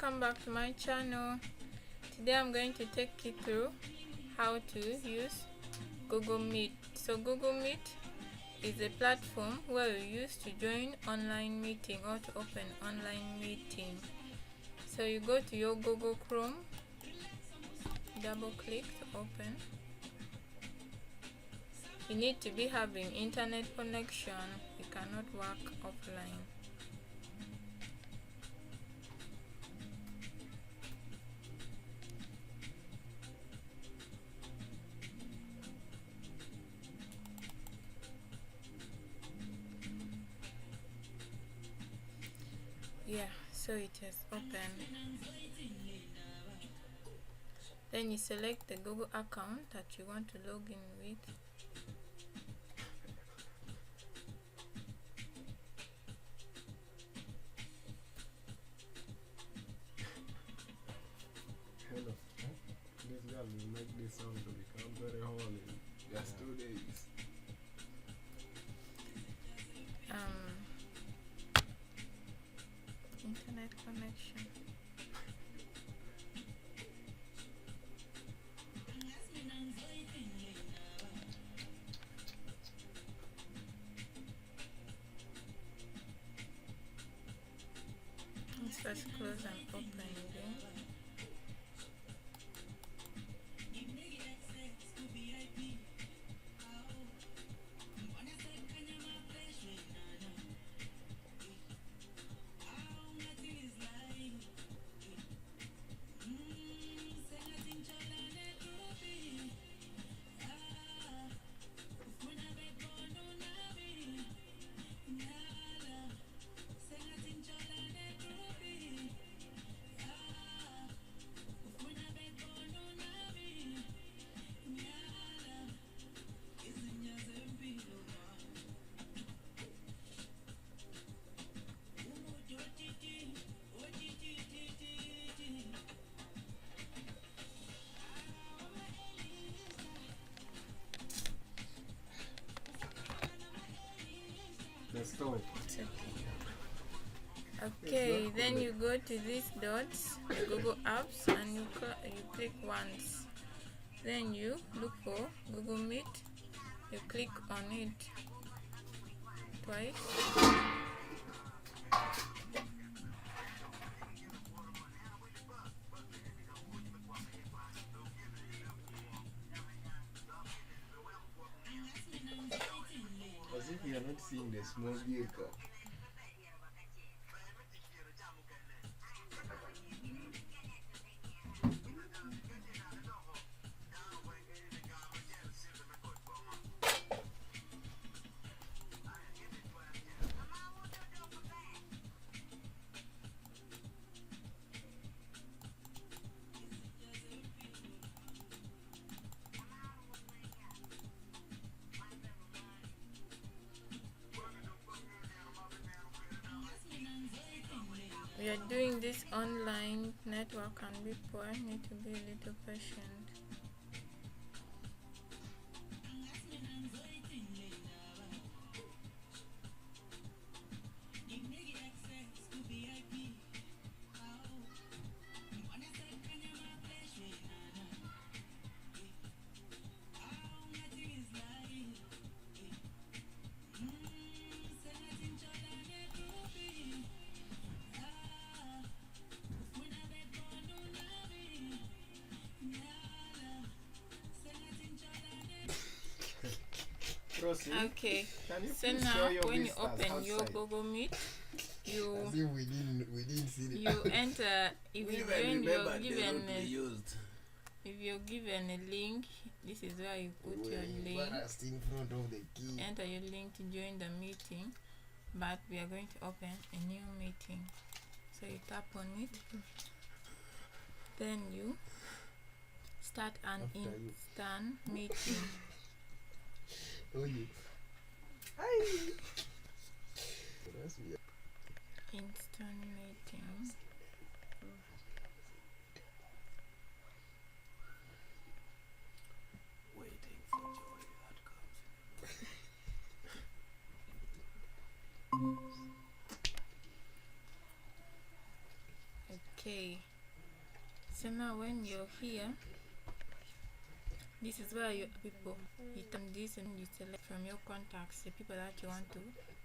welcome back to my channel. Today I'm going to take you through how to use Google Meet. So Google Meet is a platform where you use to join online meeting or to open online meeting. So you go to your Google Chrome, double click to open. You need to be having internet connection. You cannot work offline. Yeah, so it has opened. Then you select the Google account that you want to log in with. Hello. This girl will make this sound to become very holy. Just 2 days. Internet connection. Let's first close and open again. Let's go. Okay, then you go to these dots, the Google Apps, and you click once. Then you look for Google Meet. You click on it twice. As if we are not seeing the small vehicle. We are doing this online, network can be poor, need to be a little patient. Proceed. Okay, Can you so please now show your when you visitors open your outside? Google Meet, you As if we didn't see the you enter. If We you even join, remember you're the given road we used. if you're given a link, this is where you put your link. embarrassed in front of the key. Enter your link to join the meeting, but we are going to open a new meeting. So you tap on it, then you start an After you. instant meeting. Oh, you. Hi. That's weird. Instant meeting. Waiting for joy that comes. Okay, so now when you're here, this is where you people, you turn this and you select from your contacts the people that you want to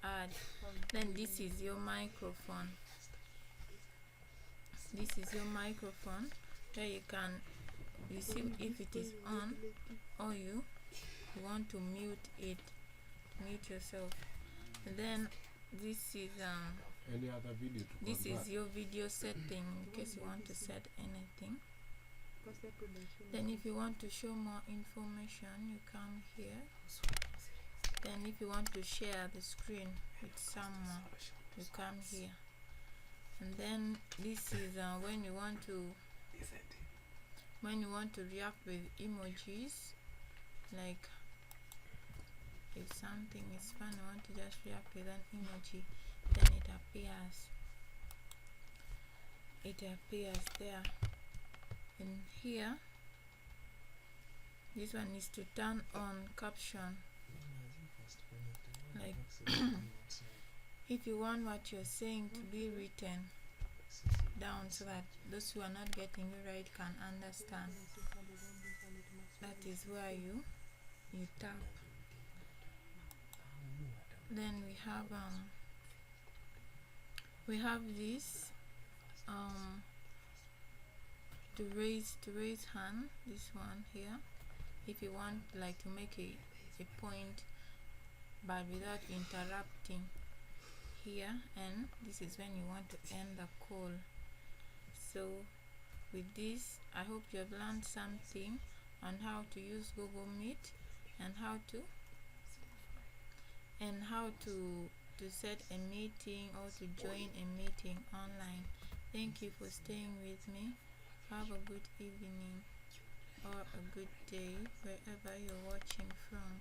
add. Then this is your microphone. This is your microphone where you can, you see if it is on or you want to mute it, mute yourself. And then this is Any other video to this convert? is your video setting in case you want to set anything. Then if you want to show more information, you come here. Then if you want to share the screen with someone, you come here. And then this is when you want to react with emojis, like if something is fun, I want to just react with an emoji, then it appears there. And here, this one is to turn on caption, like if you want what you're saying to be written down so that those who are not getting you right can understand, that is where you tap. Then we have this to raise hand, this one here, if you want like to make a point but without interrupting here. And this is when you want to end the call. So with this, I hope you have learned something on how to use Google Meet and how to set a meeting or to join a meeting online. Thank you for staying with me. Have a good evening or a good day wherever you're watching from.